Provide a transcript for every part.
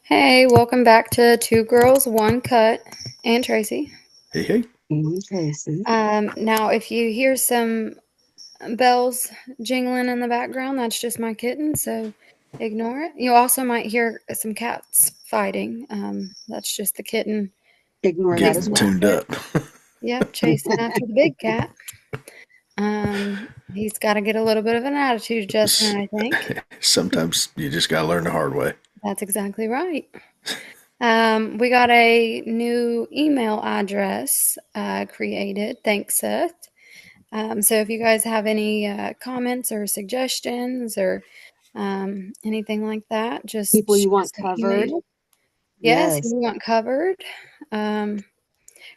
Hey, welcome back to Two Girls, One Cut, and Tracy. Hey, hey. Tracy. Now, if you hear some bells jingling in the background, that's just my kitten, so ignore it. You also might hear some cats fighting. That's just the kitten. Ignore that as Getting well. tuned up. Yep, chasing after the big cat. He's got to get a little bit of an attitude adjustment, I think. Sometimes you just got to learn the hard way. That's exactly right. We got a new email address created. Thanks, Seth. So if you guys have any comments or suggestions or anything like that, just People you shoot want us an covered. email. Yes, Yes. who you want covered.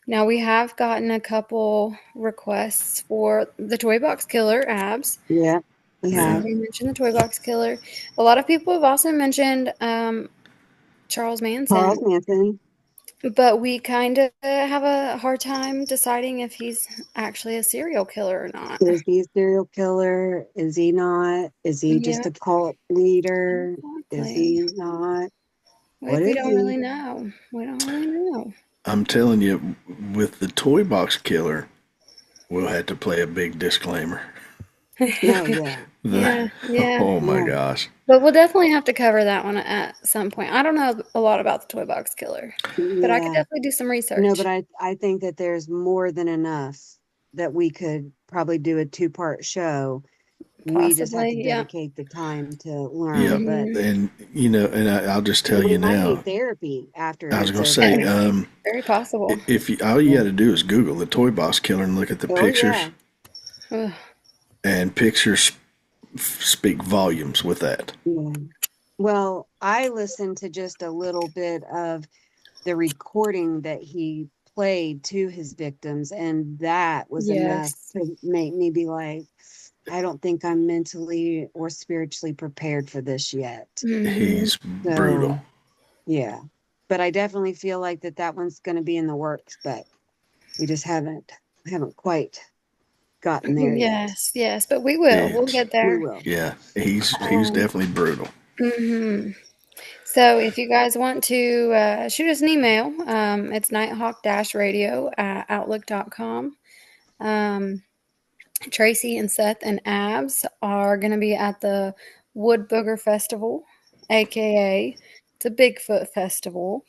Now we have gotten a couple requests for the Toy Box Killer abs. Yeah, we have. Somebody mentioned the Toy Box Killer. A lot of people have also mentioned Charles Manson. Charles Manson. But we kind of have a hard time deciding if he's actually a serial killer or not. Is he a serial killer? Is he not? Is he just a cult leader? Exactly. Is he not? What We is don't he? really know. We don't really know. I'm telling you, with the Toy Box Killer, we'll have to play a big disclaimer. No, yeah. Yeah. Oh my gosh. But we'll definitely have to cover that one at some point. I don't know a lot about the Toy Box Killer, but I could definitely do some research. No, but I think that there's more than enough that we could probably do a 2-part show. Possibly, We just have to dedicate the time to learn. Yeah, But and I'll just tell you might now. need therapy after. I was going to say, very possible. If you, all you got to do is Google the Toy Box Killer and look at the pictures, and pictures speak volumes with that. Yeah. Well, I listened to just a little bit of the recording that he played to his victims, and that was enough to make me be like, I don't think I'm mentally or spiritually prepared for this yet. He's brutal. Yeah. But I definitely feel like that one's going to be in the works, but we just haven't quite gotten there yet. Yes, but we will. We'll get there. We will. Yeah, he's definitely brutal. So if you guys want to shoot us an email, it's nighthawk-radio@outlook.com. Tracy and Seth and Abs are going to be at the Wood Booger Festival, aka it's a Bigfoot festival.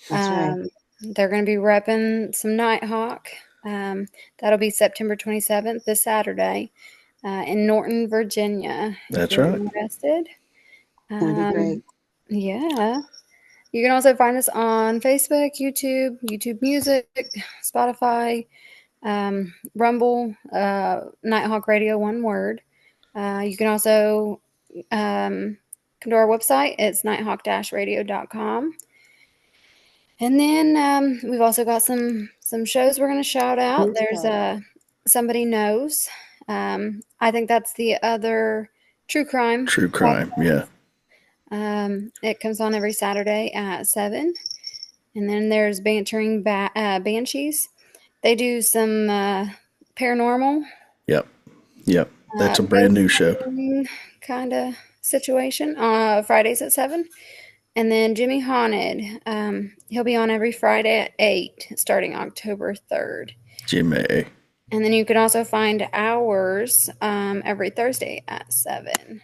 That's right. They're going to be repping some Nighthawk. That'll be September 27th, this Saturday, in Norton, Virginia. That's right. Interested? That'd be great. Yeah. You can also find us on Facebook, YouTube Music, Spotify, Rumble, Nighthawk Radio, one word. You can also come to our website. It's nighthawk-radio.com. And then we've also got some shows we're going to shout out. There's Somebody Knows. I think that's the other true crime. True crime, yeah. It comes on every Saturday at 7. And then there's Bantering Banshees. They do some paranormal. Yep. That's a brand new show. Kind of situation. Fridays at 7. And then Jimmy Haunted. He'll be on every Friday at 8, starting October 3rd. Jimmy. And then you can also find ours every Thursday at 7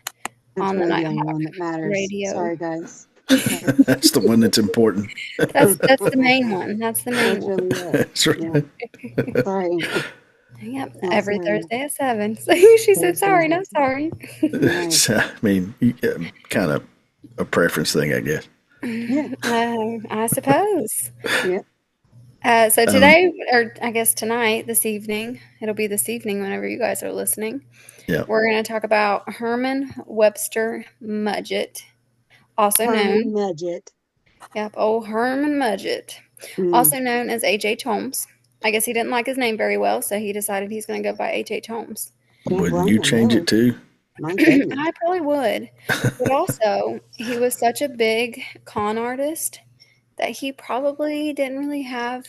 on the Nighthawk Radio. Sorry, guys. That's the one that's important. That's the main one. That's the main one. That's right. Yeah. Sorry. Yep, every Thursday at 7. So she said, sorry, not sorry. It's, I mean, kind of a preference thing, I guess. I suppose. Yeah. So today, or I guess tonight, this evening, it'll be this evening whenever you guys are listening. Yeah. We're going to talk about Herman Webster Mudgett, also known. Mudgett. Yep, old Herman Mudgett, also known as H.H. Holmes. I guess he didn't like his name very well, so he decided he's going to go by H.H. Holmes. Wouldn't you change it too? I probably would. But also, he was such a big con artist that he probably didn't really have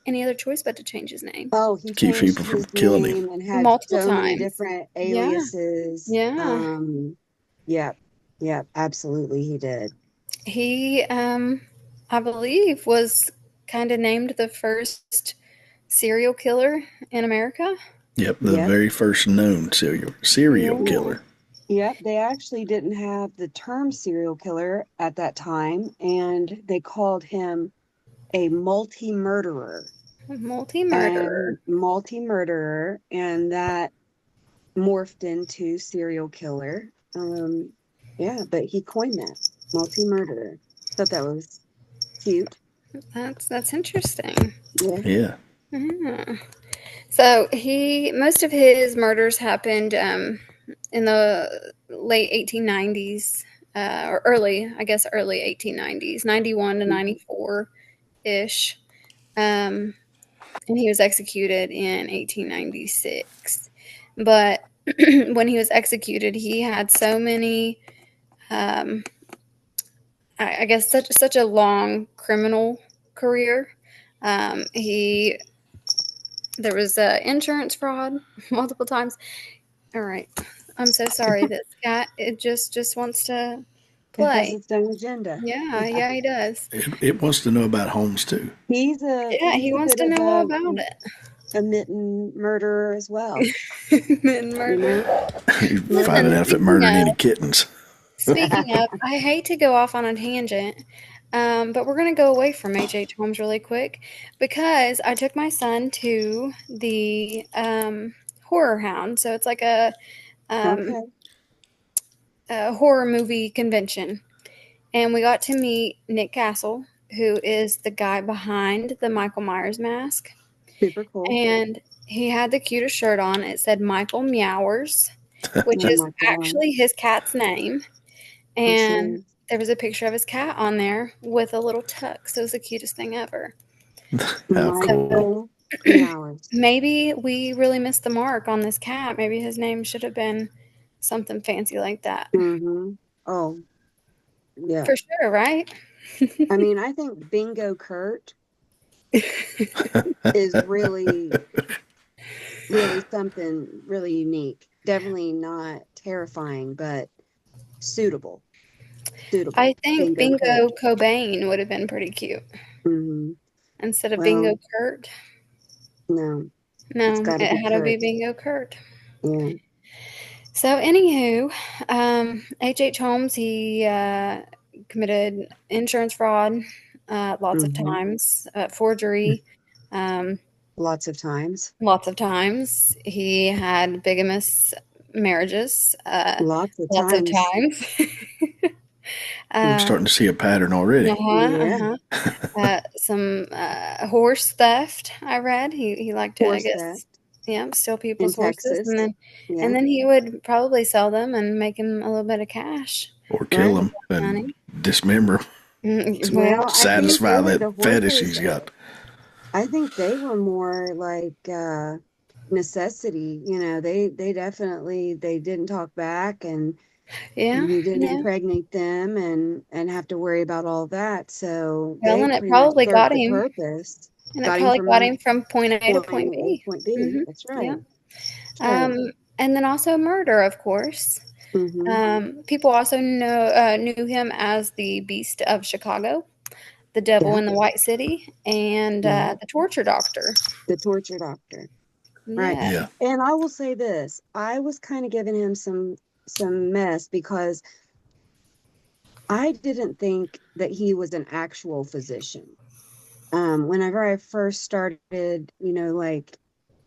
any other choice but to change his name. Oh, he keep people from killing him and had multiple so times. Many different aliases. Yeah. Yep, absolutely, he did. He, I believe, was kind of named the first serial killer in America. Yep, the very first known serial killer. Yep, they actually didn't have the term serial killer at that time, and they called him a multi-murderer. Multi-murderer. And that morphed into serial killer. But he coined that, multi-murderer. Thought that was cute. That's interesting. Yeah. So most of his murders happened in the late 1890s, or early 1890s, 91 to 94-ish. And he was executed in 1896. But when he was executed, he had so many, I guess, such a long criminal career. There was insurance fraud multiple times. All right. I'm so sorry. This cat, it just wants to play. It has its own agenda. Yeah, he does. It wants to know about Holmes too. He wants to know all about it. A mitten murderer as well. Mitten murderer. He's finding out if it murdered any kittens. Speaking of, I hate to go off on a tangent, but we're going to go away from H.H. Holmes really quick because I took my son to the Horror Hound. So it's like a horror movie convention. And we got to meet Nick Castle, who is the guy behind the Michael Myers mask. Super cool. And he had the cutest shirt on. It said Michael Meowers, which is actually his cat's name. And there was a picture of his cat on there with a little tux. It was the cutest thing ever. Michael Meowers. Maybe we really missed the mark on this cat. Maybe his name should have been something fancy like that. Mm-hmm. Oh, yeah. For sure, right? I mean, I think Bingo Kurt is really something really unique. Definitely not terrifying, but suitable. I think Bingo Cobain would have been pretty cute. Mm-hmm. Instead of Bingo Kurt. No, it had to be Bingo Kurt. Yeah. So, anywho, H.H. Holmes, he committed insurance fraud lots of times, forgery. Lots of times. He had bigamous marriages. Lots of times. I'm starting to see a pattern already. Some horse theft, I read. He liked to, steal people's horses. And then he would probably sell them and make him a little bit of cash. Or kill them and dismember them. Well, satisfy that fetish he's got. I think they were more like necessity. You know, they definitely, they didn't talk back, and you didn't impregnate them and have to worry about all that. So and it probably got him purpose. And it probably got him from point A to point B. Mm-hmm. That's right. Yeah. And then also murder, of course. Mm-hmm. People also knew him as the Beast of Chicago, the Devil in the White City, and the Torture Doctor. The Torture Doctor. Right. Yeah. And I will say this. I was kind of giving him some mess because I didn't think that he was an actual physician. Whenever I first started, like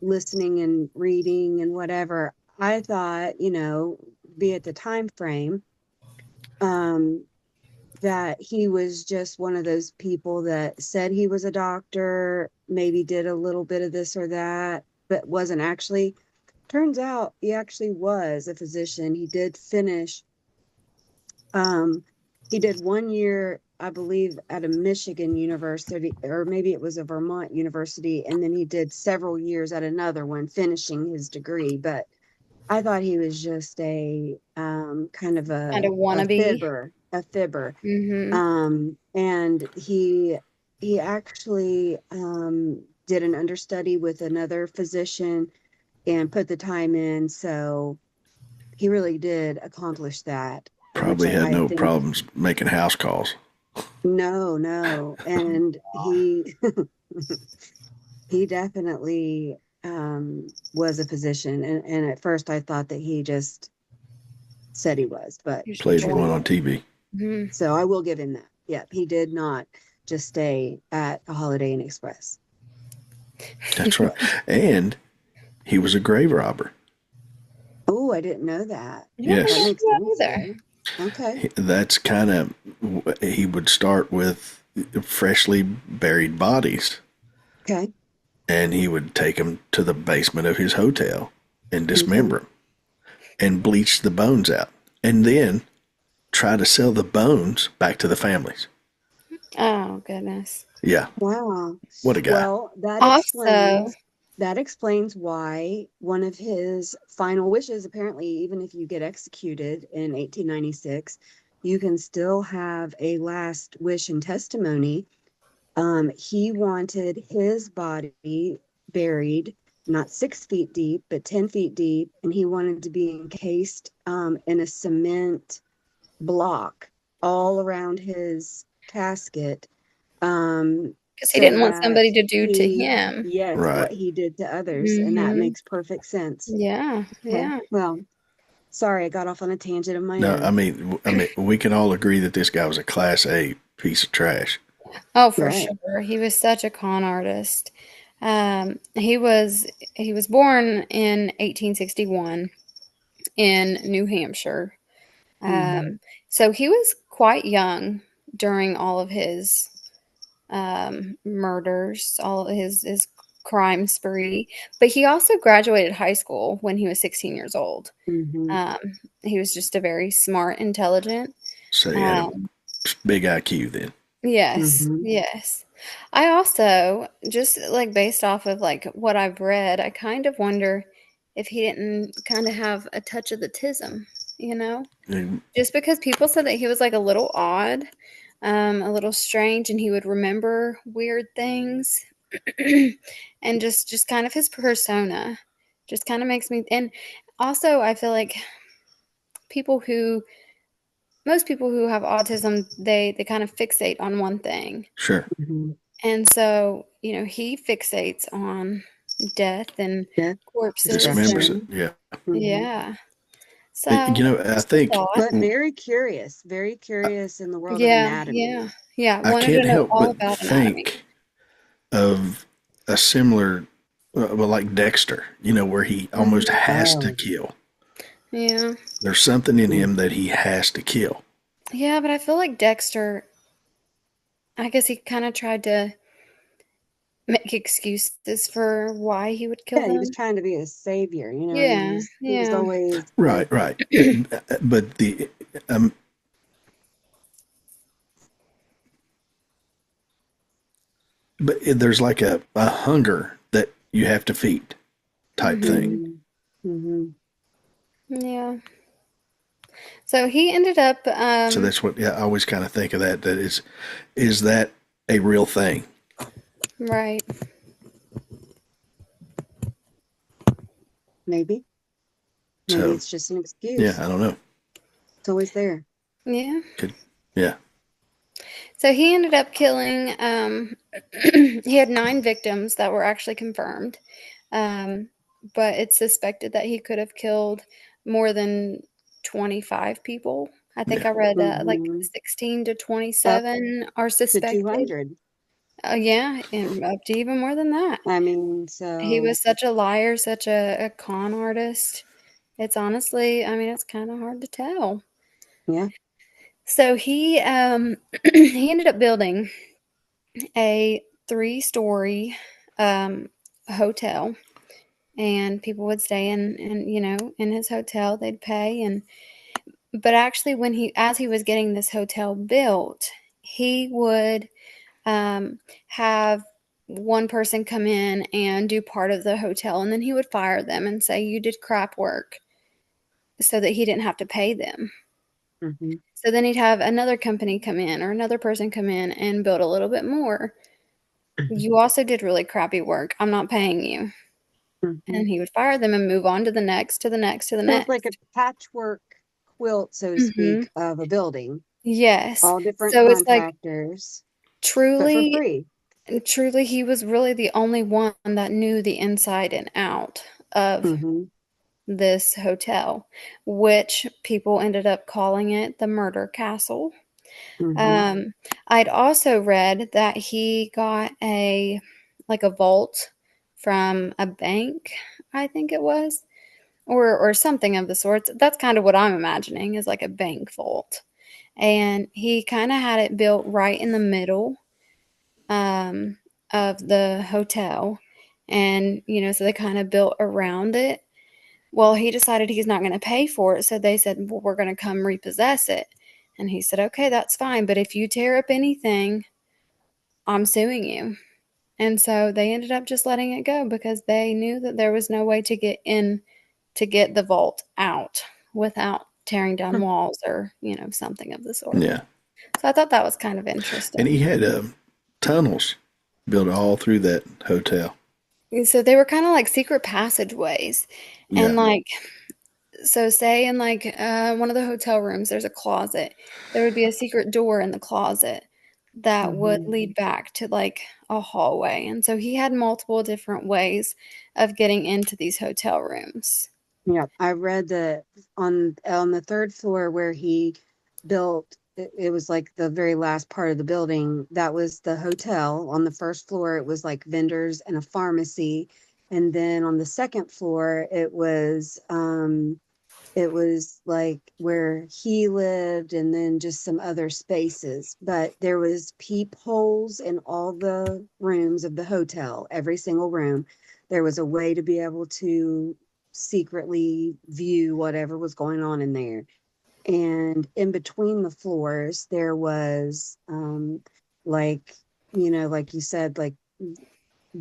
listening and reading and whatever, I thought, be it the time frame, that he was just one of those people that said he was a doctor, maybe did a little bit of this or that, but wasn't actually. Turns out he actually was a physician. He did finish. He did 1 year, I believe, at a Michigan university, or maybe it was a Vermont university, and then he did several years at another one, finishing his degree. But I thought he was just a kind of wannabe, a fibber. Mm-hmm. And he actually did an understudy with another physician and put the time in, so he really did accomplish that. Probably had no problems making house calls. No. And he he definitely was a physician. And at first I thought that he just said he was, but Played one on TV. Mm-hmm. so I will give him that. Yeah, he did not just stay at a Holiday Inn Express. That's right. And he was a grave robber. Oh, I didn't know that. Yes. That makes sense. Either. Okay. That's kind of, he would start with freshly buried bodies. Okay. And he would take them to the basement of his hotel and dismember them and bleach the bones out. And then try to sell the bones back to the families. Oh, goodness. Yeah. Wow. What a guy. Well, that explains why one of his final wishes, apparently, even if you get executed in 1896, you can still have a last wish and testimony. He wanted his body buried not 6 feet deep, but 10 feet deep, and he wanted to be encased in a cement block all around his casket. Because he didn't want somebody to do to him. Yes, right. What he did to others. And that makes perfect sense. Yeah. Yeah. Well, sorry, I got off on a tangent of my No, own. I mean, we can all agree that this guy was a Class A piece of trash. Oh, for sure. He was such a con artist. He was born in 1861 in New Hampshire. So he was quite young during all of his murders, all of his crime spree. But he also graduated high school when he was 16 years old. He was just a very smart, intelligent. So he had a big IQ then. Yes, yes. I also, just like based off of like what I've read, I kind of wonder if he didn't kind of have a touch of the tism, just because people said that he was like a little odd, a little strange, and he would remember weird things, and just kind of his persona just kind of makes me. And also, I feel like most people who have autism, they kind of fixate on one thing. Sure. And so, he fixates on death and corpses. Dismembers it. Yeah. Yeah. So, I think. But very curious in the world of anatomy. Yeah. I can't help but think of a similar, like Dexter, where he almost has to kill. Yeah. There's something in him that he has to kill. Yeah, but I feel like Dexter, I guess he kind of tried to make excuses for why he would kill them. He was trying to be a savior, Yeah, he was always right. But but there's like a hunger that you have to feed type thing. Yeah. So he ended up. So that's what I always kind of think of that. That is that a real thing? Right. Maybe it's just an excuse. Yeah, I don't know. It's always there. Yeah. Yeah. So he ended up killing. He had 9 victims that were actually confirmed, but it's suspected that he could have killed more than 25 people. I think I read like 16 to 27 are suspected. 200. Yeah, and up to even more than that. I mean, so he was such a liar, such a con artist. It's honestly, it's kind of hard to tell. Yeah. So he he ended up building a 3-story hotel, and people would stay in his hotel. They'd pay, but actually as he was getting this hotel built, he would have one person come in and do part of the hotel, and then he would fire them and say, "You did crap work," so that he didn't have to pay them. So then he'd have another company come in or another person come in and build a little bit more. You also did really crappy work. I'm not paying you. And he would fire them and move on to the next, to the next, to the next. It's like a patchwork quilt, so to speak, of a building. Yes. all different So it's like contractors, but for truly, free. truly, he was really the only one that knew the inside and out of Hmm. this hotel, which people ended up calling it the Murder Castle. Hmm. Um, I'd also read that he got a vault from a bank, I think it was, or something of the sorts. That's kind of what I'm imagining is like a bank vault. And he kind of had it built right in the middle um, of the hotel. And, so they kind of built around it. Well, he decided he's not going to pay for it. So they said, well, we're going to come repossess it. And he said, okay, that's fine. But if you tear up anything, I'm suing you. And so they ended up just letting it go because they knew that there was no way to get in to get the vault out without tearing down walls or, something of the sort. Yeah. So I thought that was kind of And he interesting. had tunnels built all through that hotel. So they were kind of like secret passageways. And Yeah. so say in one of the hotel rooms, there's a closet. There would be a secret door in the closet that would Hmm. lead back to like a hallway. And so he had multiple different ways of getting into these hotel rooms. Yeah, I read that on the third floor where he built it was like the very last part of the building. That was the hotel. On the first floor, it was like vendors and a pharmacy, and then on the second floor, it was like where he lived, and then just some other spaces. But there was peepholes in all the rooms of the hotel, every single room. There was a way to be able to secretly view whatever was going on in there. And in between the floors, there was like, like you said, like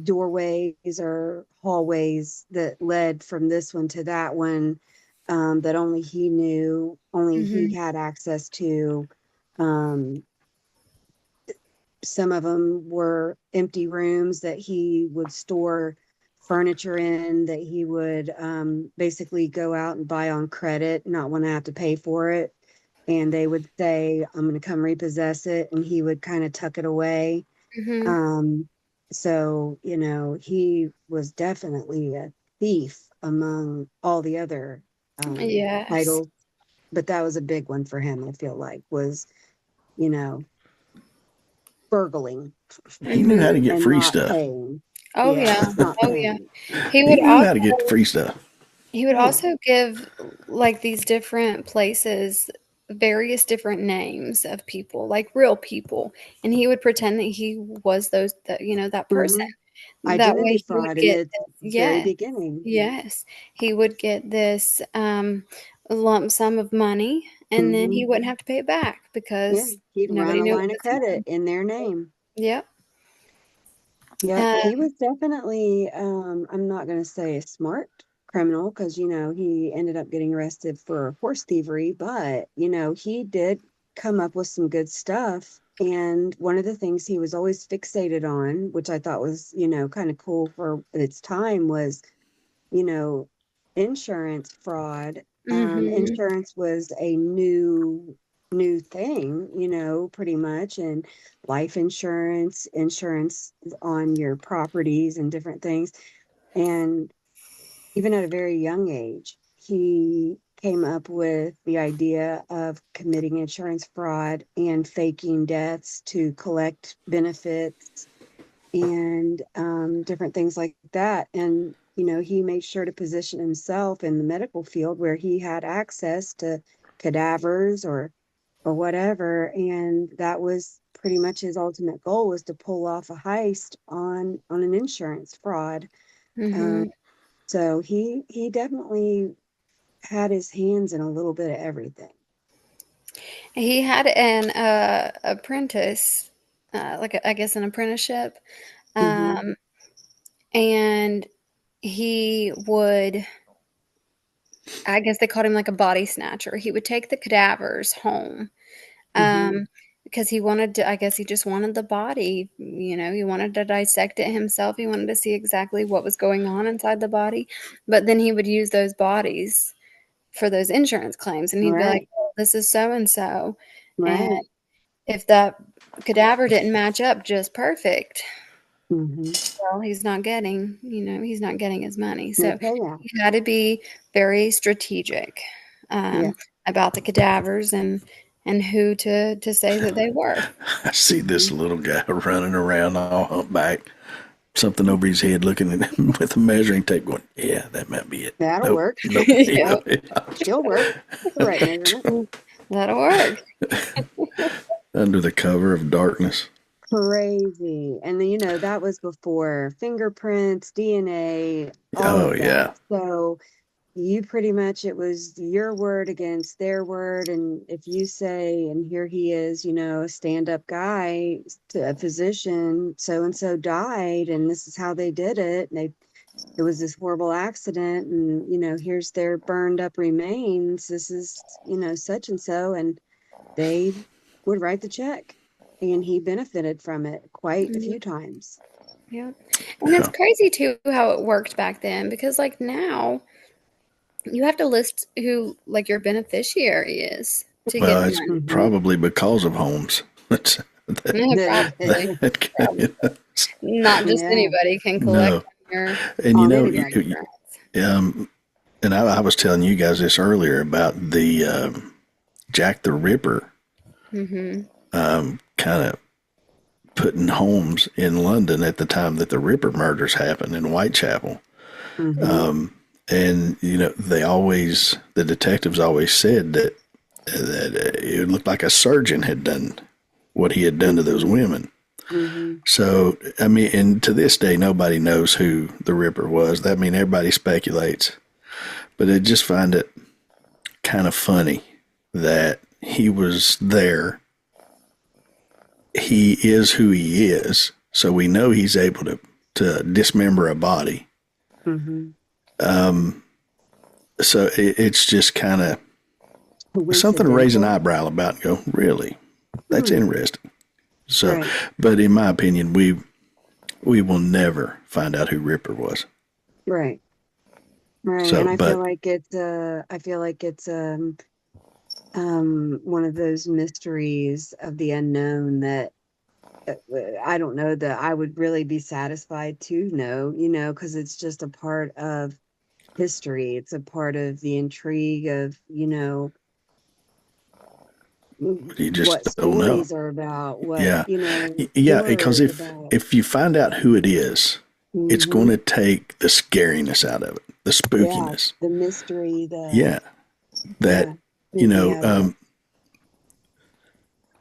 doorways or hallways that led from this one to that one, that only he knew, only he Hmm. had access to. Um, some of them were empty rooms that he would store furniture in, that he would basically go out and buy on credit, not want to have to pay for it. And they would say, I'm going to come repossess it. And he would kind of tuck it away. Hmm. Um, so, he was definitely a thief among all the other Yes. titles, but that was a big one for him, I feel like, was, you know, burgling He knew how Hmm. to get and free not stuff. paying. Oh Yeah, yeah. not Oh yeah. paying. He He would knew how also to get free stuff. he would Yeah. also give like these different places various different names of people, like real people, and he would pretend that he was that person. Hmm. That Identity way he would fraud in get its this, very yes, beginning. yes, he would get this lump sum of money, and then Hmm. he wouldn't have to pay it back Yeah, because he'd run nobody a knew it line of was credit him. in their name. Yep. Yep, Uh, he was definitely, I'm not going to say a smart criminal because, he ended up getting arrested for horse thievery, but, he did come up with some good stuff. And one of the things he was always fixated on, which I thought was, kind of cool for its time, was, you know, insurance fraud. mhm. Insurance was a new thing, pretty much, and life insurance, insurance on your properties and different things. And even at a very young age, he came up with the idea of committing insurance fraud and faking deaths to collect benefits and different things like that. And, he made sure to position himself in the medical field where he had access to cadavers or whatever. And that was pretty much his ultimate goal, was to pull off a heist on an insurance fraud. Uh, Mhm. so he definitely had his hands in a little bit of everything. He had an apprentice, I guess an apprenticeship, Hmm. um, and he would. I guess they called him like a body snatcher. He would take the cadavers home, Hmm. um, because he wanted to. I guess he just wanted the body. He wanted to dissect it himself. He wanted to see exactly what was going on inside the body. But then he would use those bodies for those insurance claims, and All he'd be like, right. "Oh, this is so and so." Right. If that cadaver didn't match up just perfect, Mm-hmm. well, he's not getting, he's not getting his money. So Okay. Yeah. he had to be very strategic Yeah. about the cadavers and who to say that they were. I see this little guy running around all humpback, something over his head, looking at him with a measuring tape, going, "Yeah, that might be it. That'll Nope, work. nope, Yeah, She'll work. The right measurement. that'll work. under the cover of darkness." Crazy. And then, that was before fingerprints, DNA, all Oh of yeah, that. So you pretty much, it was your word against their word. And if you say, and here he is, a stand-up guy, to a physician, so and so died, and this is how they did it. And it was this horrible accident, and here's their burned up remains. This is, such and so, and they would write the check. And he benefited from it quite a few times. Yeah. And it's crazy too how it worked back then, because like now you have to list who like your beneficiary is to well, get it's money. probably because of Holmes. That's- Probably. Not just Yeah. anybody can collect on your and insurance. and I was telling you guys this earlier about the Jack the Ripper, kind of putting Holmes in London at the time that the Ripper murders happened in Whitechapel. Mhm. And the detectives always said that it looked like a surgeon had done what he had done to those women. Mhm. So I mean, and to this day, nobody knows who the Ripper was. I mean, everybody speculates, but I just find it kind of funny that he was there. He is who he is, so we know he's able to dismember a body. Mhm. So it's just kind of something to raise an eyebrow about and go, really? That's interesting. So, Right. but in my opinion, we will never find out who Ripper was. Right. Right. So, And I but feel like it's one of those mysteries of the unknown that I don't know that I would really be satisfied to know, because it's just a part of history. It's a part of the intrigue of, you just what don't know. stories are about, what, Yeah, yeah. horror Because is about. if you find out who it is, it's going Mhm. to take the scariness out of it, the Yeah, spookiness. the mystery, Yeah, that thinking of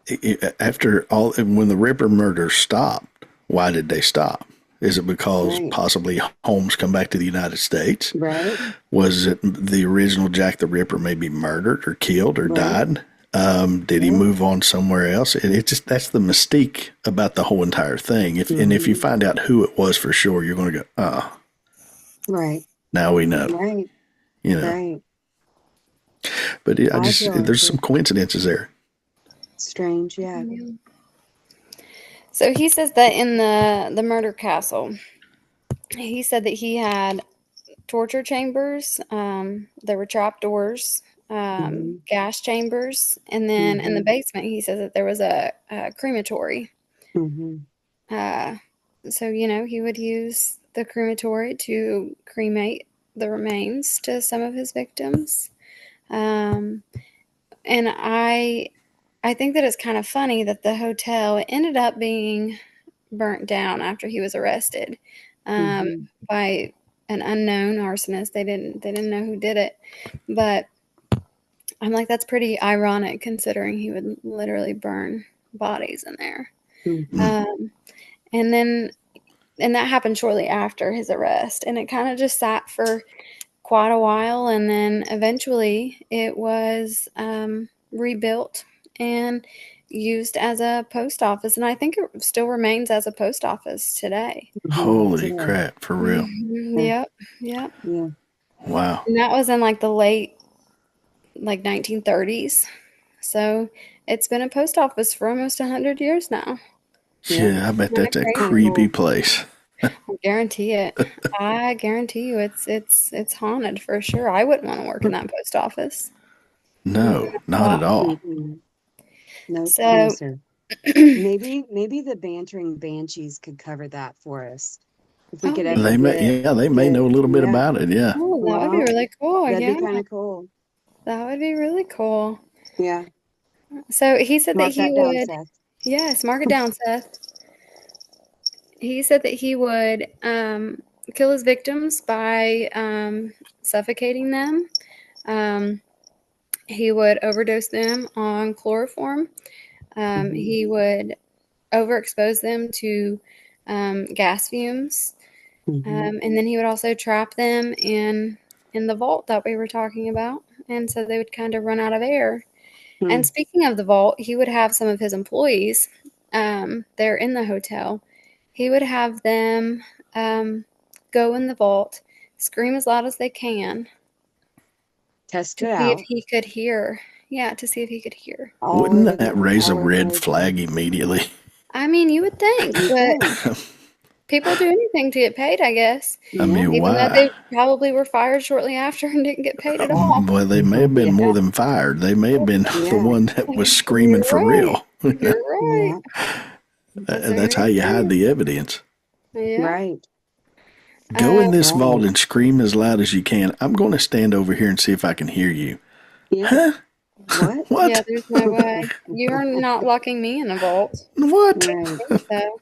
it. after all, when the Ripper murders stopped, why did they stop? Is it because Right. possibly Holmes come back to the United States? Right. Was it the original Jack the Ripper maybe murdered or killed or Right. died? Did he move on somewhere else? It just that's the mystique about the whole entire thing. And if you find out who it was for sure, you're going to go, Right. now we know. Right. Right. But I feel like there's some it's coincidences there. strange. Yeah. Yeah. So he says that in the murder castle, he said that he had torture chambers. There were trap doors, Mhm. gas chambers, and then in the Mhm. basement, he says that there was a crematory. Mhm. So he would use the crematory to cremate the remains to some of his victims. And I think that it's kind of funny that the hotel ended up being burnt down after he was arrested Mhm. by an unknown arsonist. They didn't know who did it, but I'm like, that's pretty ironic considering he would literally burn bodies in there. Mhm. And then and that happened shortly after his arrest, and it kind of just sat for quite a while, and then eventually it was rebuilt and used as a post office, and I think it still remains as a post office today. Mhm. Holy Today. crap, for real. Yeah. Yep, yep. Yeah. Wow. And that was in like the late 1930s. So it's been a post office for almost 100 years now. Yeah. Yeah, I bet Kind of that's a Kind of crazy. creepy cool. place. I guarantee it. I guarantee you it's haunted for sure. I wouldn't want to work in that post office. No, not at all. Mhm. Nope. So, No, sir. Maybe the bantering banshees could cover that for us. If we could ever They may, they may know a little bit yeah. about it. Yeah. oh, that would be Well, really cool. that'd Yeah, be kind of cool. that would be really cool. Yeah. So he said that Mark he that down, would, Seth. yes, mark it down, Seth. He said that he would kill his victims by suffocating them. He would overdose them on chloroform. He would overexpose them to gas fumes. And then he would also trap them in the vault that we were talking about. And so they would kind of run out of air. And speaking of the vault, he would have some of his employees there in the hotel. He would have them go in the vault, scream as loud as they can Test to it see if out. he could hear. Yeah, to see if he could hear. Wouldn't that raise a red flag immediately? I mean, you would think, but people do anything to get paid, I guess. I mean, Even why? though they probably were fired shortly after and didn't get paid at all. Well, they may have been more than fired. They may have been the one that was screaming for real. You're right. That's how you hide the evidence. Yeah. Right. Go in this vault and scream as loud as you can. I'm going to stand over here and see if I can hear you. Yeah. Huh? What? What? Yeah, there's no way. You're not locking me in a vault. What? Right. I think so.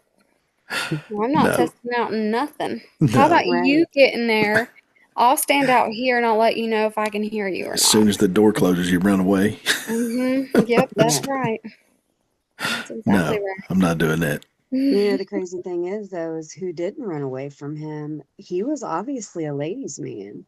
Well, I'm not No. testing out nothing. No. How about Right. you get in there? I'll stand out here and I'll let you know if I can hear you or As not. soon as the door closes, you run away. Yep, that's right. That's exactly No, right. I'm not doing that. You know, the crazy thing is, though, is who didn't run away from him. He was obviously a ladies' man.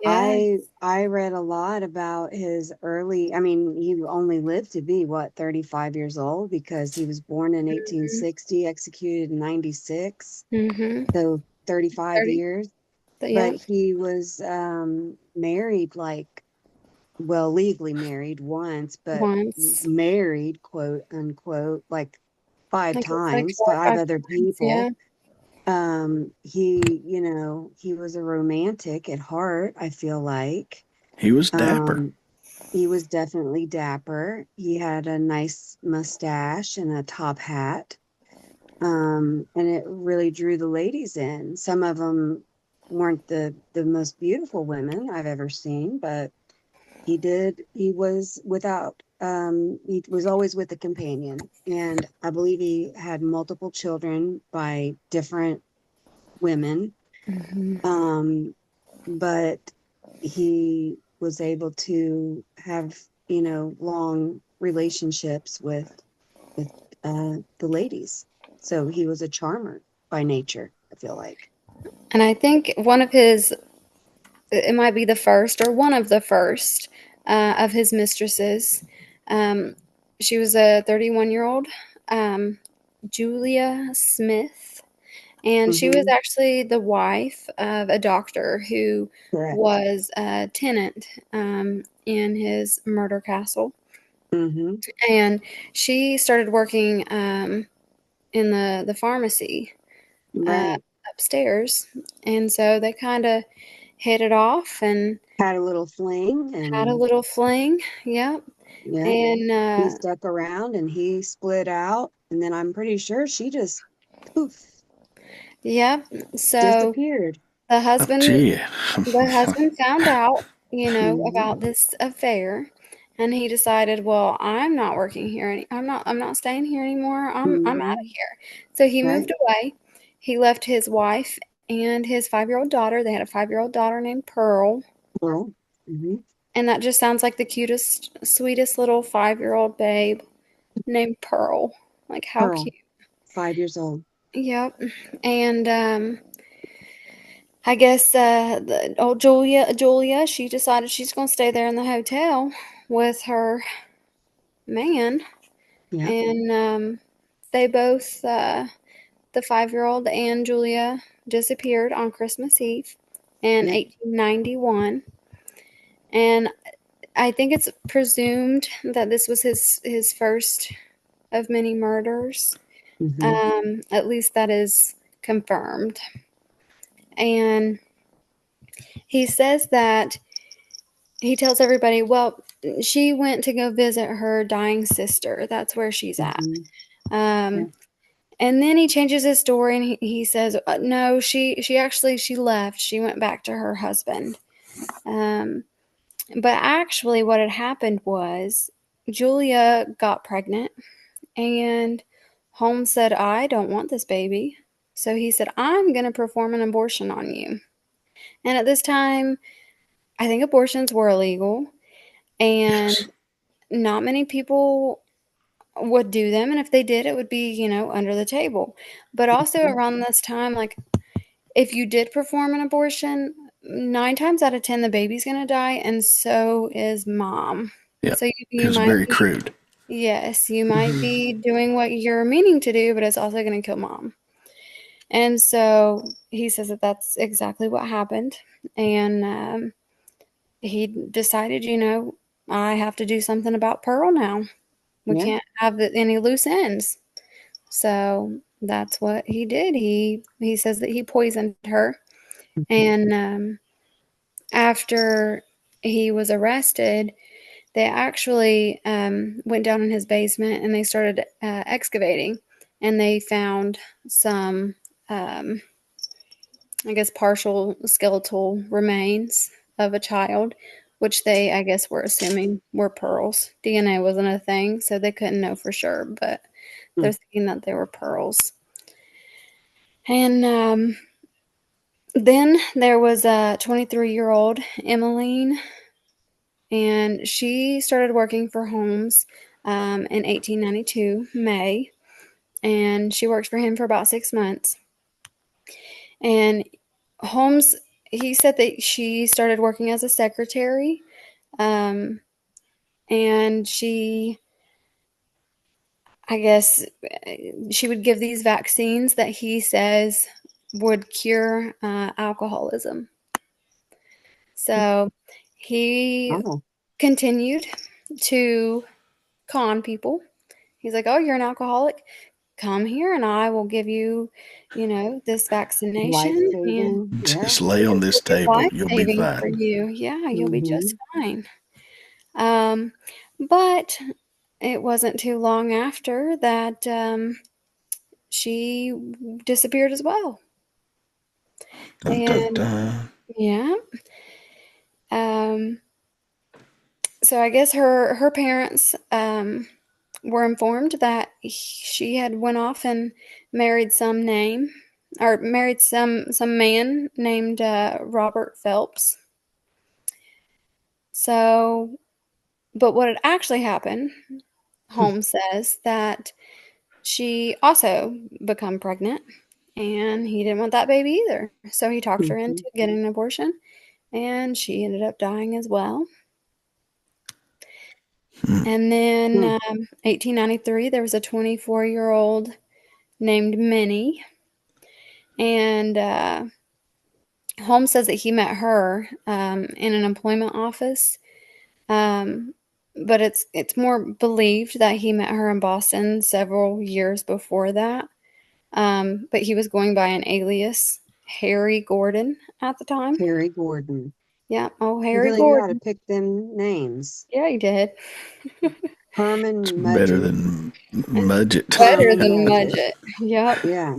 Yeah. I read a lot about his early, I mean, he only lived to be what, 35 years old, because he was born in 1860, executed in 96. So 35 30. years. Yeah. But he was married, like, well, legally married once, but married, quote unquote, like five Like times, 4 or 5 5 other times, people. yeah. He was a romantic at heart, I feel like. He was dapper. He was definitely dapper. He had a nice mustache and a top hat. And it really drew the ladies in. Some of them weren't the most beautiful women I've ever seen, but he was always with a companion. And I believe he had multiple children by different women. But he was able to have, long relationships with the ladies. So he was a charmer by nature, I feel like. And I think it might be the first or one of the first of his mistresses. She was a 31-year-old, Julia Smith. And she was actually the wife of a doctor who was a tenant in his murder castle. And she started working in the pharmacy upstairs. And so they kind of hit it off and had a little fling. Yep. Yeah. And he stuck around and he split out. And then I'm pretty sure she just poof. Yep. So disappeared. The husband found out, about this affair, and he decided, well, I'm not working here. I'm not staying here anymore. I'm out of here. So he moved away. He left his wife and his 5-year-old daughter. They had a 5-year-old daughter named Pearl. And that just sounds like the cutest, sweetest little 5-year-old babe named Pearl. Like, how cute. 5 years old. Yep. And I guess the old Julia, she decided she's going to stay there in the hotel with her man. Yeah. And they both, the 5-year-old and Julia, disappeared on Christmas Eve in 1891. And I think it's presumed that this was his first of many murders. At least that is confirmed. And he says that he tells everybody, well, she went to go visit her dying sister. That's where she's at. Yeah. And then he changes his story and he says, no, she left. She went back to her husband. But actually, what had happened was Julia got pregnant, and Holmes said, I don't want this baby. So he said, I'm going to perform an abortion on you. And at this time, I think abortions were illegal, and Yes. not many people would do them. And if they did, it would be, under the table. But also around this time, like, if you did perform an abortion, 9 times out of 10, the baby's going to die, and so is mom. Yeah. So you It's might very be, crude. yes, you might be doing what you're meaning to do, but it's also going to kill mom. And so he says that that's exactly what happened. And he decided, I have to do something about Pearl now. We Yeah. can't have any loose ends. So that's what he did. He says that he poisoned her. And after he was arrested, they actually went down in his basement and they started excavating. And they found some, I guess, partial skeletal remains of a child, which they, I guess, were assuming were pearls. DNA wasn't a thing, so they couldn't know for sure, but they're thinking that they were pearls. And then there was a 23-year-old, Emmeline, and she started working for Holmes in 1892, May, and she worked for him for about 6 months. And Holmes, he said that she started working as a secretary, and she, I guess, she would give these vaccines that he says would cure alcoholism. So he Oh, continued to con people. He's like, oh, you're an alcoholic? Come here and I will give you, this life vaccination, and saving. Yeah. Just lay on this this will be table. You'll be life-saving for fine. you. Yeah, you'll be just Mm-hmm. fine. But it wasn't too long after that she disappeared as well. Dun, dun, And dun. yeah, um, so I guess her parents were informed that she had went off and married some man named Robert Phelps. So, but what had actually happened, Holmes says that she also become pregnant, and he didn't want that baby either. So he talked her into getting an abortion, and she ended up dying as well. And then 1893, there was a 24-year-old named Minnie, and Holmes says that he met her in an employment office, but it's more believed that he met her in Boston several years before that. But he was going by an alias, Harry Gordon, at the time. Harry Gordon. Yeah, oh, He Harry really knew how to Gordon. pick them names. Yeah, he did. It's Herman better Mudgett. than Mudgett. Better Herman than Mudgett. Mudgett. Yep. Yeah.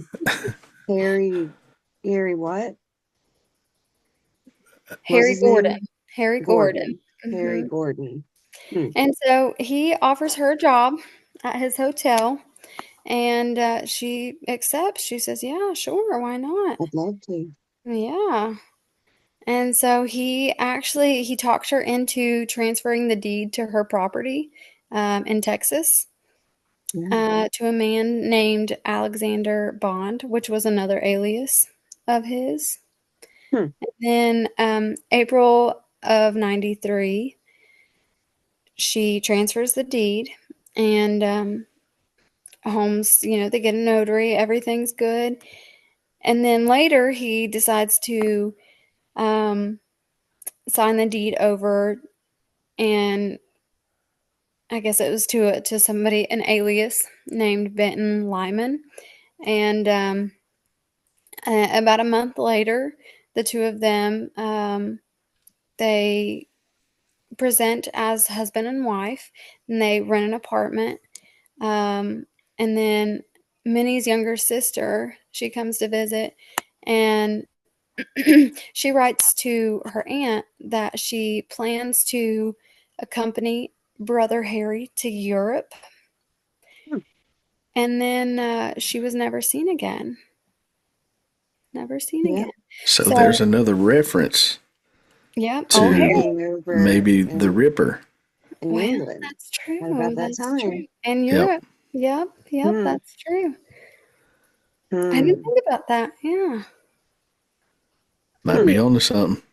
Harry. Harry what? What was Harry his Gordon. name? Harry Gordon. Gordon. Harry Gordon. And so he offers her a job at his hotel, and she accepts. She says, yeah, sure, why not? I'd love to. Yeah. And so he talked her into transferring the deed to her property in Texas Yeah. to a man named Alexander Bond, which was another alias of his. Hmm. Then April of 93, she transfers the deed, and Holmes, they get a notary, everything's good. And then later he decides to sign the deed over, and I guess it was to somebody, an alias named Benton Lyman. And about a month later, the two of them, they present as husband and wife, and they rent an apartment. And then Minnie's younger sister, she comes to visit, and she writes to her aunt that she plans to accompany Brother Harry to Europe, Hmm. and then she was never seen again. Never seen Yeah. again. So there's So, another reference yep. to Living over maybe the Ripper. in Well, England that's true. at about that That's true. time. In Yep. Europe. Yep. Yep. Hmm. That's true. I didn't Hmm. think about that. Yeah. Might Hmm. be onto something.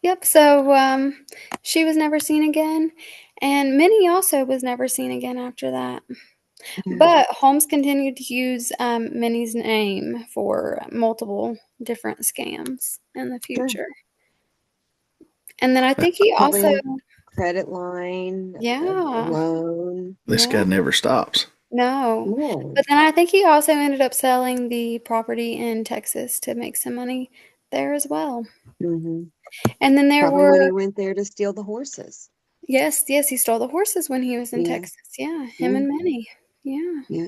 Yep. So she was never seen again. And Minnie also was never seen again after that. Yeah. But Holmes continued to use Minnie's name for multiple different scams in the Sure. future. And then I think he Probably also, a credit line, a yeah, loan. This yeah, guy never stops. no. Yeah. But then I think he also ended up selling the property in Texas to make some money there as well. Hmm. And then there Probably when were, he went there to steal the horses. yes, yes, he stole the horses when he was in Yeah. Texas. Yeah, him Yeah. and Minnie. Yeah. Yeah.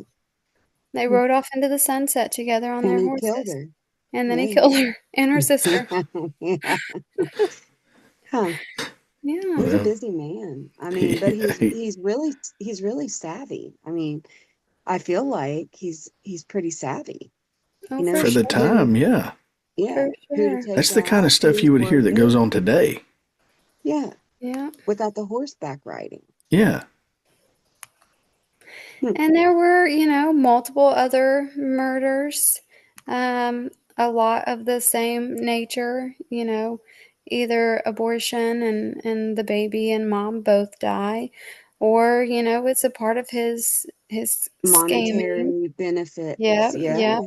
They Hmm. rode off into the sunset together on And their he killed horses. her. And then he Yeah. killed her and her sister. Yeah. Huh. Yeah. He's a Well, busy man. I mean, but he, he he's really savvy. I mean, I feel like he's pretty savvy. Oh, He for for knows the sure. who, time, yeah. yeah, For who to sure. take That's the kind of out, stuff who's you would hear worth that it. goes on today. Yeah, Yeah. without the horseback riding. Yeah. Hmm. And there were, multiple other murders, um, a lot of the same nature, either abortion and the baby and mom both die, or, it's a part of his scamming. Monetary benefits. Yeah, Yeah. yeah.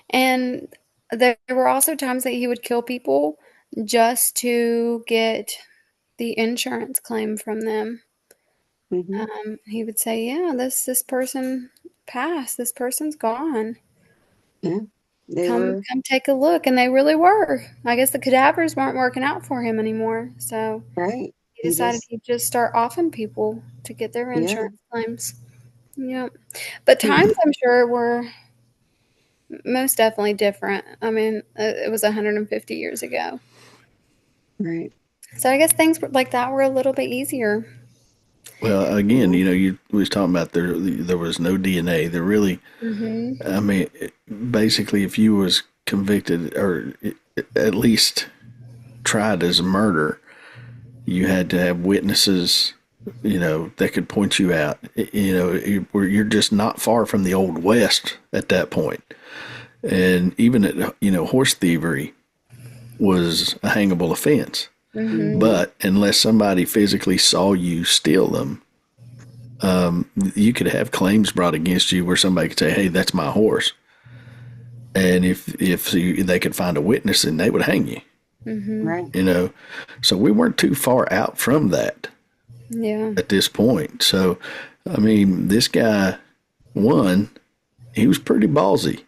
And there were also times that he would kill people just to get the insurance claim from them. Hmm. He would say, "Yeah, this person passed. This person's gone. Yeah. They Come were come take a look." And they really were. I guess the cadavers weren't working out for him anymore, so right. he He decided just, he'd just start offing people to get their yeah. insurance claims. Yep. But Hmm. times I'm sure were most definitely different. I mean, it was 150 years ago. Right. So I guess things like that were a little bit easier. Well, again, Yeah. you we was talking about there was no DNA. There really, Mhm. I mean, basically, if you was convicted or at least tried as a murder, you had to have witnesses, that could point you out. You're just not far from the old west at that point. And even at, horse thievery was a hangable offense. Mhm. Hmm. But unless somebody physically saw you steal them, you could have claims brought against you where somebody could say, "Hey, that's my horse," and they could find a witness, and they would hang you. Mhm. Right. You know, so we weren't too far out from that Yeah. at this point. So, I mean, this guy, one, he was pretty ballsy,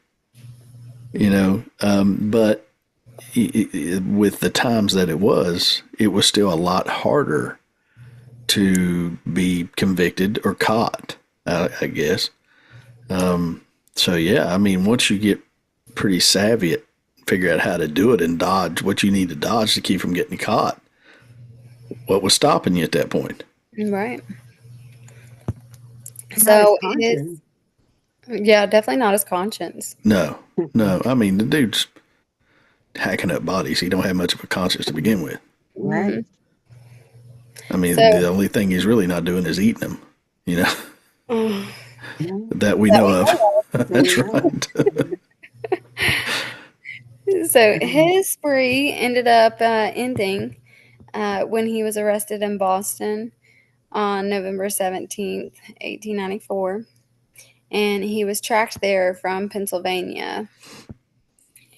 but with the times that it was still a lot harder to be convicted or caught, I guess. So yeah, I mean, once you get pretty savvy at figure out how to do it and dodge what you need to dodge to keep from getting caught, what was stopping you at that point? Right. Not his So his conscience. yeah, definitely not his conscience. No, no. I mean, the dude's hacking up bodies. He don't have much of a conscience to begin with. Right. Mhm. I mean, So the only thing he's really not doing is eating them. You know that Yeah. that we we know of. know That we That's know. right. of. So Um, his spree ended up ending when he was arrested in Boston on November 17th, 1894, and he was tracked there from Pennsylvania,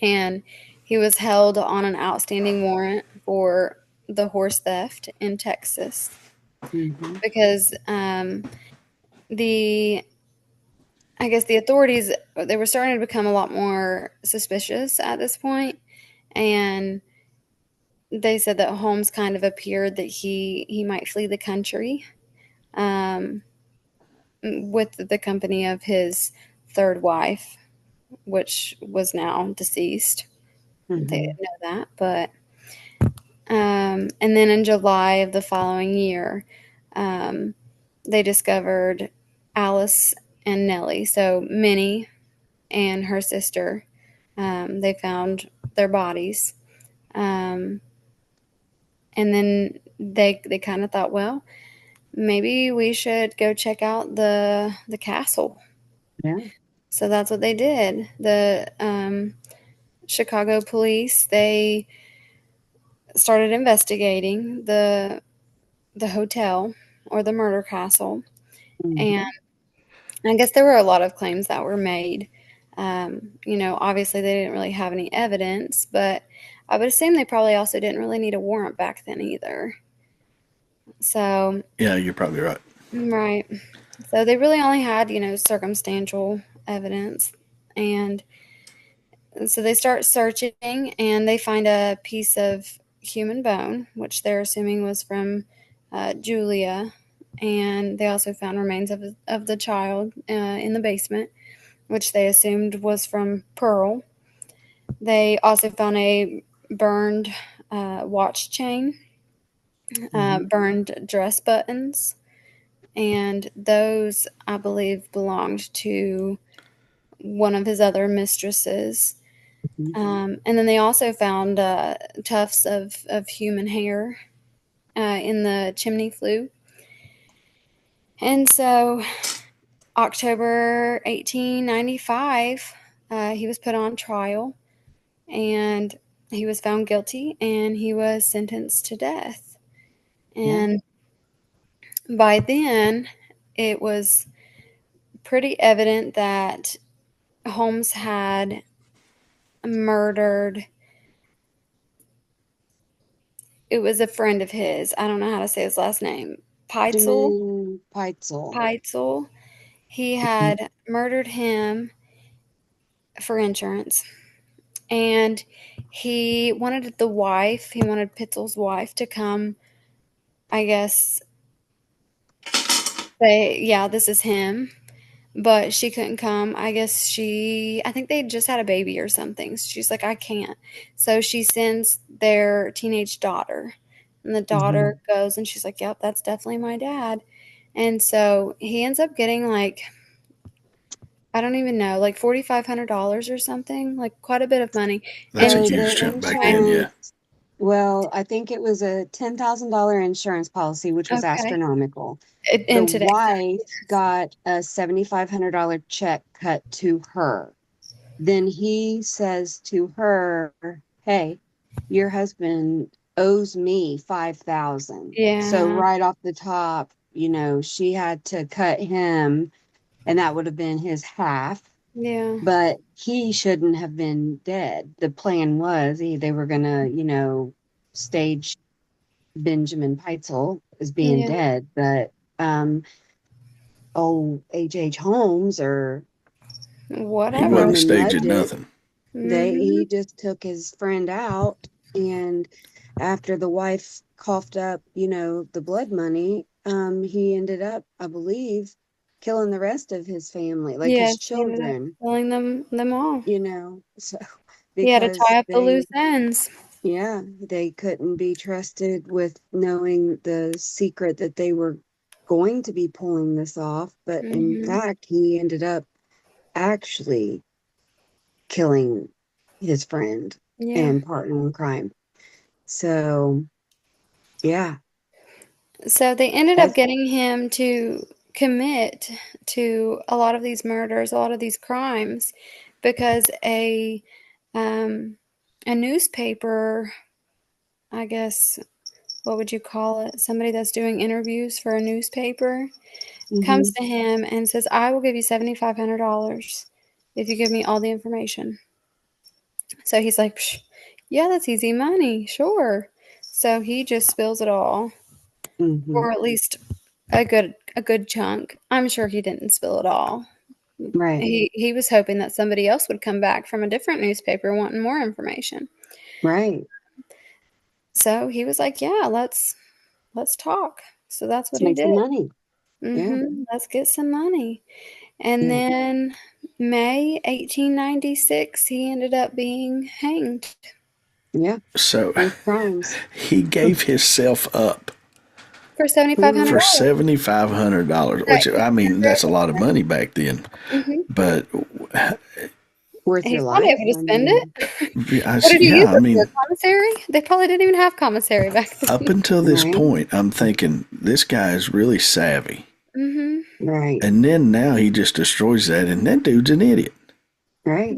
and he was held on an outstanding warrant for the horse theft in Texas mhm. because the I guess the authorities they were starting to become a lot more suspicious at this point, and they said that Holmes kind of appeared that he might flee the country, with the company of his third wife, which was now deceased. They didn't know that, but and then in July of the following year, they discovered Alice and Nellie. So Minnie and her sister, they found their bodies, and then they kind of thought, well, maybe we should go check out the castle. Yeah. So that's what they did. The Chicago police, they started investigating the hotel or the murder castle, and I guess there were a lot of claims that were made. Obviously they didn't really have any evidence, but I would assume they probably also didn't really need a warrant back then either. So Yeah, you're probably right. right. So they really only had, circumstantial evidence, and so they start searching and they find a piece of human bone, which they're assuming was from Julia. And they also found remains of the child in the basement, which they assumed was from Pearl. They also found a burned watch chain, burned dress buttons, and those, I believe, belonged to one of his other mistresses. And then they also found tufts of human hair in the chimney flue. And so, October 1895, he was put on trial, and he was found guilty, and he was sentenced to death. And by then, it was pretty evident that Holmes had murdered. It was a friend of his. I don't know how to say his last name. Peitzel. Peitzel. He had murdered him for insurance, and he wanted Peitzel's wife to come, I guess, say, yeah, this is him. But she couldn't come. I think they just had a baby or something. She's like, I can't. So she sends their teenage daughter. And the daughter goes and she's like, yep, that's definitely my dad. And so he ends up getting like, I don't even know, like $4,500 or something, like quite a bit of money. That's And a So huge the chunk back then, yeah. insurance, well, I think it was a $10,000 insurance policy, which was okay. astronomical. In The today's wife got a $7,500 check cut to her. Then he says to her, hey, your husband owes me 5,000. So yeah. right off the top, she had to cut him, and that would have been his half. Yeah. But he shouldn't have been dead. The plan was they were gonna, stage Benjamin Peitzel as being Yeah. dead, but old H.H. Holmes or He Whatever. wasn't Norman staging Ledyard, nothing. he just took his friend out, and after the wife coughed up, the blood money, he ended up, I believe, killing the rest of his family, like his Yes, he ended up children, killing them all. so He had to because tie up the loose ends. they couldn't be trusted with knowing the secret that they were going to be pulling this off. But in fact, he ended up actually killing his friend Yeah. and partner in crime. So, yeah, So they ended up that's getting him to commit to a lot of these murders, a lot of these crimes, because a newspaper, I guess, what would you call it? Somebody that's doing interviews for a newspaper comes to him and says, I will give you $7,500 if you give me all the information. So he's like, "Psh, yeah, that's easy money. Sure." So he just spills it all, or at least a good chunk. I'm sure he didn't spill it all. right, He was hoping that somebody else would come back from a different newspaper wanting more information. right. So he was like, "Yeah, let's talk." So that's what Let's he make some did. money. Yeah. Let's get some money. And Yeah. then May 1896, he ended up being hanged Yeah. So Both crimes. he gave himself up for Mhm. for $7,500. $7,500, Right. which I mean, that's a lot of money back then. hmm But Worth your He's not life. able to I spend mean, it. What did he yeah, use I it for? mean, Commissary? They probably didn't even have commissary back up then. until this right. point, I'm thinking this guy is really savvy. hmm Right. And then now he just destroys that, and that dude's an idiot. Right.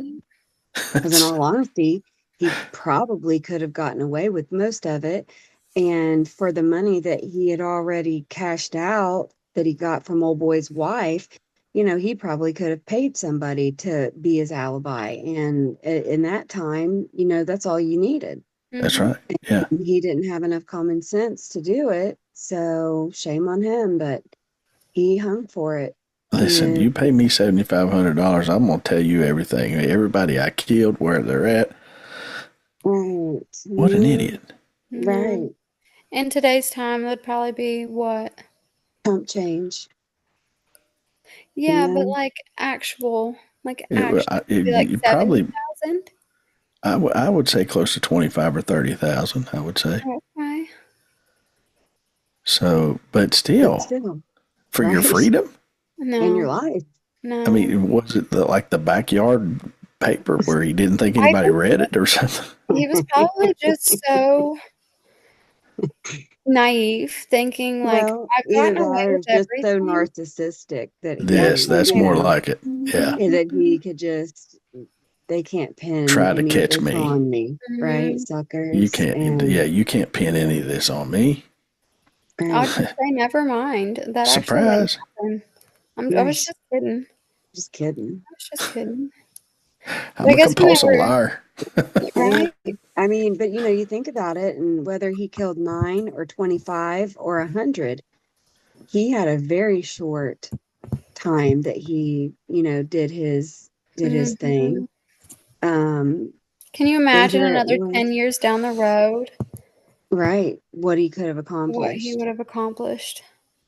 Because in all honesty, he probably could have gotten away with most of it. And for the money that he had already cashed out that he got from old boy's wife, he probably could have paid somebody to be his alibi. And in that time, that's all you needed. That's hmm right. Yeah. He didn't have enough common sense to do it. So shame on him, but he hung for it. Listen, And you pay me $7,500, I'm gonna tell you everything. Everybody I killed, where they're at. right. What an Yeah. idiot. Yeah. Right. In today's time, that'd probably be what? Chump change. Yeah, but Yeah. like actual, be like It probably 70,000. I would say close to 25 or 30,000. I would say Okay. so, but But still, still, for your right? freedom. In your No, life. I no. mean, was it like the backyard paper where he didn't think I anybody think read it or something? he was probably just so naive, thinking like, Well, I've either gotten that away or with just so everything. narcissistic that Yes, that's more Mhm. like it. Yeah, that he could just, they can't pin try to any of catch this me. on me, right? Mhm. You Suckers. can't. And Yeah, you can't pin any of this on me. I'll right. just say never mind. That actually didn't Surprise! happen. I was Yes. just kidding. Just kidding. I was just kidding. But I'm I a guess when they compulsive were liar. Yeah. right. I mean, but you think about it, and whether he killed 9 or 25 or 100, he had a very short time that he, did his Mhm. thing. Um, Can you and imagine here it another was, 10 years down the road right, what he could have what he accomplished. would have accomplished?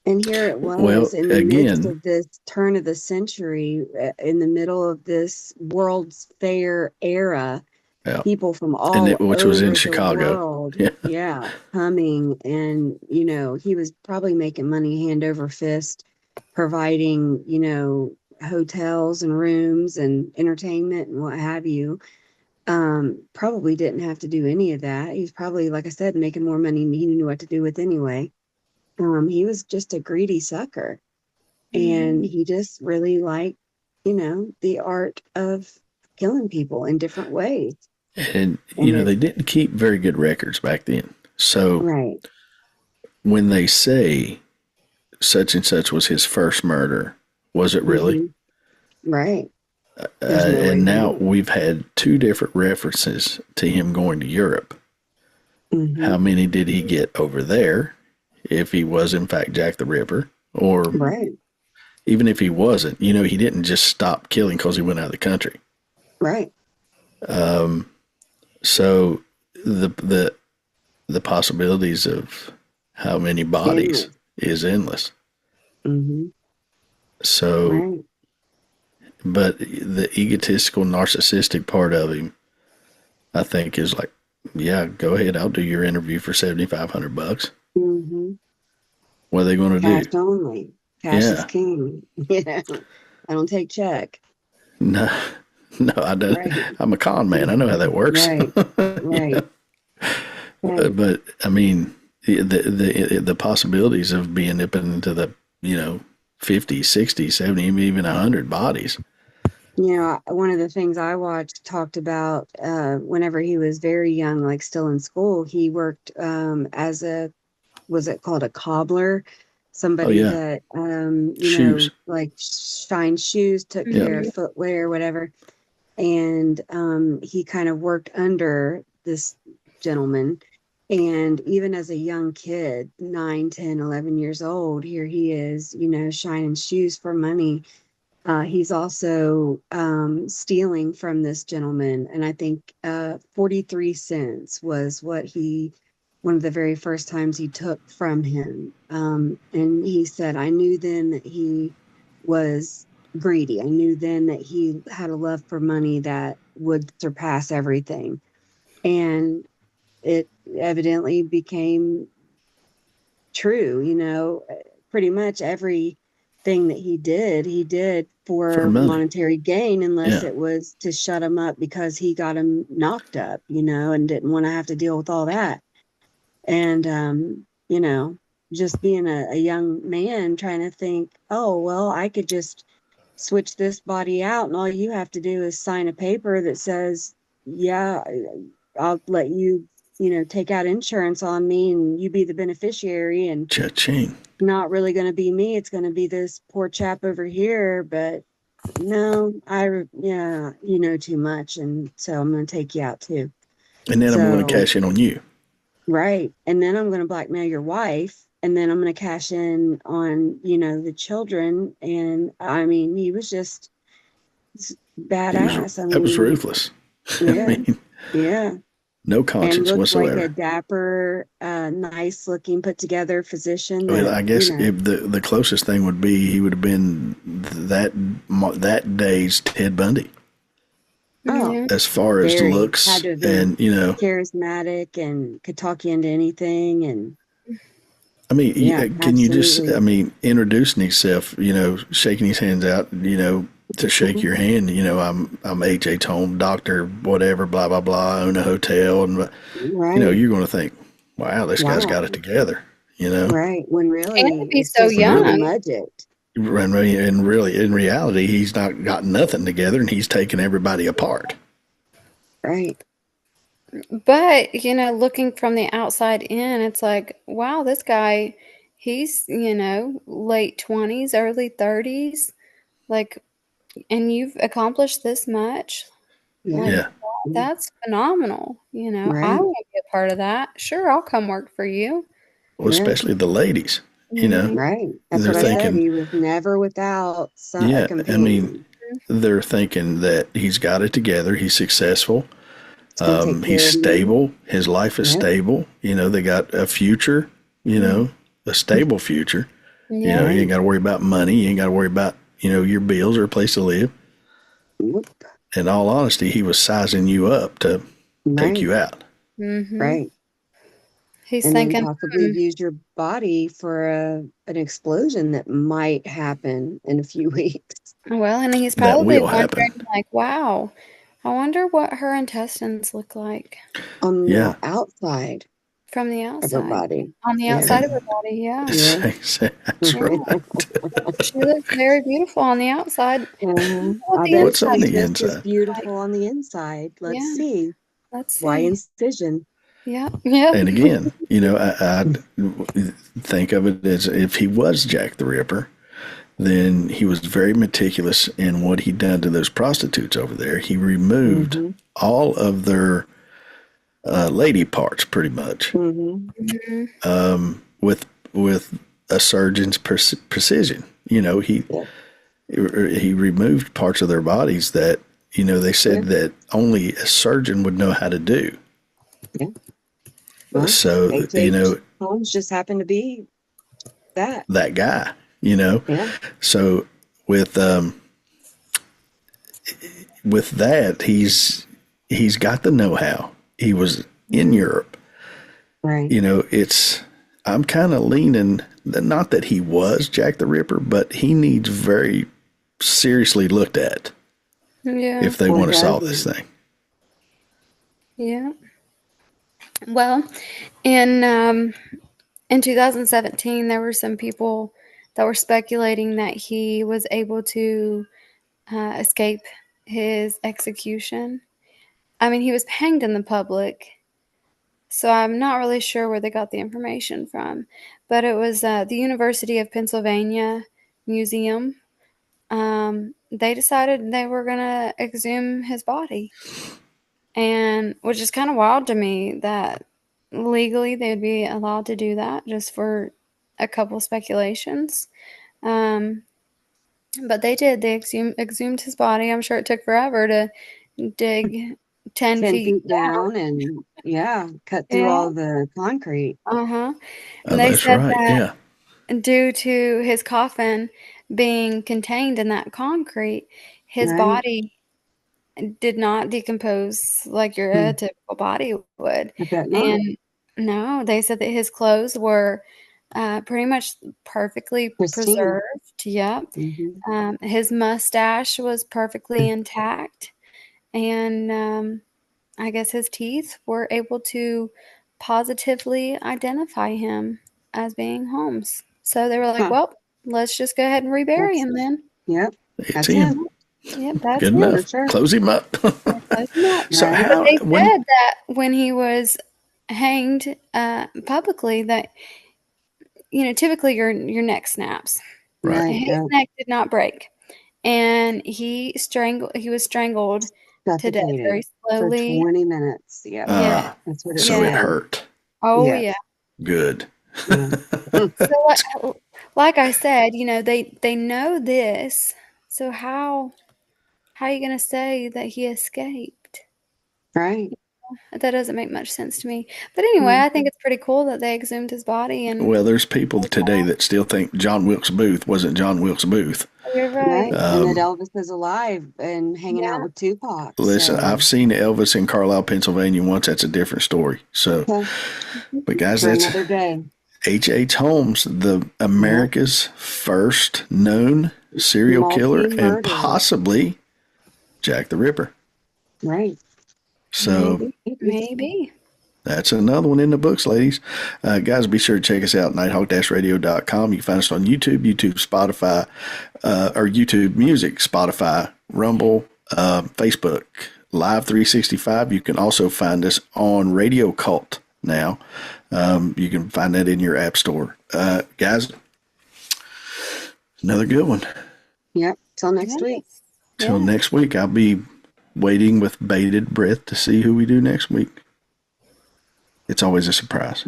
And here it was Well, in the midst again, of this turn of the century, in the middle of this World's Fair era, yeah, people from all which was in over the Chicago. world, Yeah, yeah, coming. And, he was probably making money hand over fist, providing, hotels and rooms and entertainment and what have you. Probably didn't have to do any of that. He's probably, like I said, making more money than he knew what to do with anyway. He was just a greedy sucker, and Mhm. he just really liked, the art of killing people in different ways. and And they didn't keep very good records back then. So right. when they say such and such was his first murder, was it really? hmm Right. There's no way And to now know. we've had two different references to him going to Europe. How hmm many did he get over there? If he was in fact Jack the Ripper, or Right. even if he wasn't, he didn't just stop killing because he went out of the country. Right. So the possibilities of how many bodies Endless. is endless. hmm So, Right. but the egotistical, narcissistic part of him, I think, is like, yeah, go ahead, I'll do your interview for $7,500. hmm What are they going to Cash do? only. Cash is Yeah, king. I don't take check. no, no, I don't. Right. I'm a con man. I know how that works. Right. Right. Right. But I mean, the possibilities of being nipping into the 50, 60, 70, even 100 bodies. One of the things I watched talked about, whenever he was very young, like still in school, he worked, as was it called a cobbler? Oh Somebody yeah, that, shoes. like shined shoes, took Yep. care of Mhm. footwear, whatever. And he kind of worked under this gentleman. And even as a young kid, 9, 10, 11 years old, here he is, shining shoes for money. He's also stealing from this gentleman. And I think 43 cents was what he one of the very first times he took from him. And he said, I knew then that he was greedy. I knew then that he had a love for money that would surpass everything. And it evidently became true, pretty much everything that he did For for money. monetary gain, unless Yeah. it was to shut him up because he got him knocked up, and didn't want to have to deal with all that. And, just being a young man trying to think, oh, well, I could just switch this body out, and all you have to do is sign a paper that says, yeah, I'll let you, take out insurance on me and you be the beneficiary, and Cha-ching. not really going to be me. It's going to be this poor chap over here. But no, yeah, you know too much. And so I'm going to take you out too. And then I'm going to cash in on you. Right. And then I'm going to blackmail your wife. And then I'm going to cash in on, the children. And I mean, he was just badass. That was ruthless. Yeah. I mean, yeah. no conscience and looked whatsoever. like a dapper, nice looking, put together physician. Well, I guess if the closest thing would be he would have been that day's Ted Bundy. Oh, as far as looks and charismatic and could talk you into anything. And I mean, yeah, can you just, absolutely. I mean, introducing himself, shaking his hands out, to shake your hand, I'm AJ Tone, doctor, whatever, blah, blah, blah, own a hotel. And, Right. You're going to think, wow, this guy's got it together, Right. When really, And he's it's so just another young. Mudgett. And really, in reality, he's not got nothing together, and he's taking everybody apart. Right. But, looking from the outside in, it's like, wow, this guy, he's, late 20s, early 30s. Like, and you've accomplished this much. Like, Yeah. that's phenomenal. I Right. want to be a part of that. Sure, I'll come work for you. Well, Yeah. especially the ladies, Right. That's they're what I said. thinking, He was never without a yeah, I companion. mean, they're thinking that he's got it together. He's successful. It's gonna take care He's of me. stable. His life is Yeah. stable. They got a future, a stable future. Yeah. You ain't got to worry about money. You ain't got to worry about, your bills or a place to live. Whoop. In all honesty, he was sizing you up to take Right. you out. Mm-hmm. Right. He's And then thinking, possibly use your body for an explosion that might happen in a few weeks. well, and he's That probably will wondering, happen. like, wow, I wonder what her intestines look like On Yeah. the outside from the of her outside. body. On the Yeah. outside of her body, yeah. Yeah. That's Yeah. right. She looks very beautiful on the outside. I The bet What's on she's the just as inside? beautiful on the inside. Let's Yeah. see. Let's Why see. incision? Yeah. Yeah. And again, I think of it as if he was Jack the Ripper, then he was very meticulous in what he'd done to those prostitutes over there. He removed all of their lady parts, pretty much, with a surgeon's precision. He removed parts of their bodies that they said that only a surgeon would know how to do. Yeah. Well, So H.H. Holmes just happened to be that guy. Yeah. So with that, he's got the know-how. He was in Europe. Right. I'm kind of leaning, not that he was Jack the Ripper, but he needs very seriously looked at Yeah. if they want to solve this thing. Yeah. Well, in 2017, there were some people that were speculating that he was able to escape his execution. I mean, he was hanged in the public, so I'm not really sure where they got the information from. But it was the University of Pennsylvania Museum. They decided they were going to exhume his body. And which is kind of wild to me that legally they'd be allowed to do that just for a couple speculations. But they did. They exhumed his body. I'm sure it took forever to dig 10 10 feet feet down and yeah, cut through Yeah. all the concrete. Uh-huh. Oh, And they that's said right. that Yeah. due to his coffin being contained in that concrete, his Right. body did not decompose like your Hmm. typical body would. I bet not. And no, they said that his clothes were pretty much perfectly Pristine. preserved. Yep. Hmm. His mustache was perfectly intact. And I guess his teeth were able to positively identify him as being Holmes. So they were like, Huh. well, let's just go ahead and rebury That's, him then. yep, It's that's him. him. Yep, that's Good him. For enough. sure. Close him up. Close enough. So Right. But how they when said that when he was hanged publicly, that typically your neck snaps. right. Right. His Yep. neck did not break, and he was strangled to death Suffocated very for slowly. 20 minutes. Yep. Yeah, That's what it So it yeah. said. hurt. Oh Yes. yeah. Good. Yeah. So like I said, they know this. So how are you going to say that he escaped? Right. That doesn't make much sense to me. But anyway, I think it's pretty cool that they exhumed his body and Well, there's people today that still think John Wilkes Booth wasn't John Wilkes Booth. you're Right. right. And that Elvis is alive and hanging Yeah. out with Tupac. Listen, So, I've seen Elvis in Carlisle, Pennsylvania once. That's a different story. So, okay, but guys, for that's another day. H.H. Holmes, the America's first known serial killer, and Multi-murderer. possibly Jack the Ripper. Right. So Maybe. that's another one in the books, ladies. Guys, be sure to check us out, nighthawk-radio.com. You can find us on YouTube, Spotify, or YouTube Music, Spotify, Rumble, Facebook, Live 365. You can also find us on Radio Cult now. You can find that in your app store. Guys, another good one. Yep. Till next week. Till next week, I'll be waiting with bated breath to see who we do next week. It's always a surprise.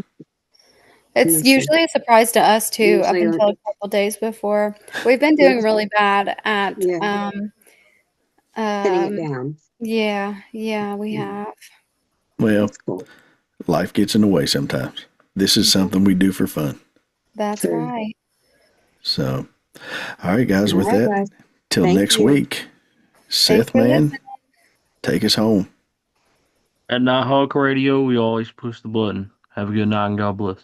It's usually a surprise to us too, up Usually, until a couple days before. We've been doing really bad at Yeah. Pinning it down. yeah, we have. Well, That's cool. life gets in the way sometimes. This is something we do for fun. That's True. right. So, all right, guys, with All right, that, guys. till Thank next you. week, Seth, for man, listening. take us home. At Nighthawk Radio, we always push the button. Have a good night and God bless.